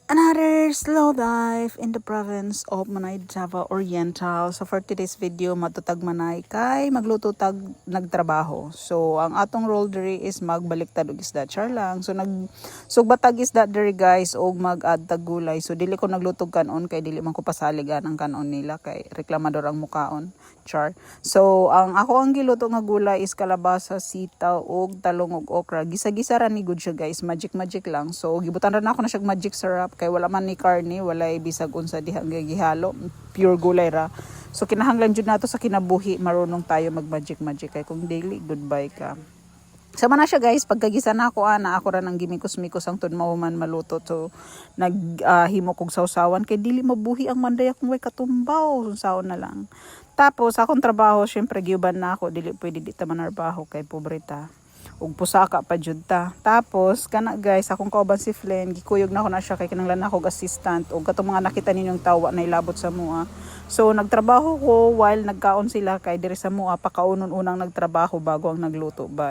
Another slow dive in the province of Manay, Java Oriental. So for today's video, matutag manay kay magluto tag nagtrabaho. So ang atong role diri is magbaliktad og isda, char lang. So sugbatag isda diri guys og mag-add tag gulay. So dili ko naglutog kanon kay dili man ko pasalig ang kanon nila kay reklamador ang mukaon, char. So ang giluto nga gulay is kalabasa, sitaw og talong og okra. Gisa-gisa ra ni good siya guys, magic lang. So gibutan ra na ako na siya magic syrup kay wala man ni karne, walay bisag unsa dihang gihalo, pure gulay ra. So kinahanglan jud nato sa kinabuhi marunong tayo mag magic kay kung daily goodbye ka. Sama na siya guys, pagkagisa na ako ra nang gimikos-mikos ang tud mao man maluto. So naghimo kog sawsawan kay dili mabuhi ang manday akong way katumbaw, sawon na lang. Tapos akong trabaho syempre giuban na ako, dili pwede di ta manarbaho kay pobreta. Ug pusaka pa jud ta. Tapos kana guys, akong kauban si Flynn, gikuyog na ako na siya kay kinahanglan ako assistant ug katong mga nakita ninyong tawa na ilabot sa mua. So nagtrabaho ko while nagkaon sila kay diri sa mua pakaunon unang nagtrabaho bago ang nagluto ba.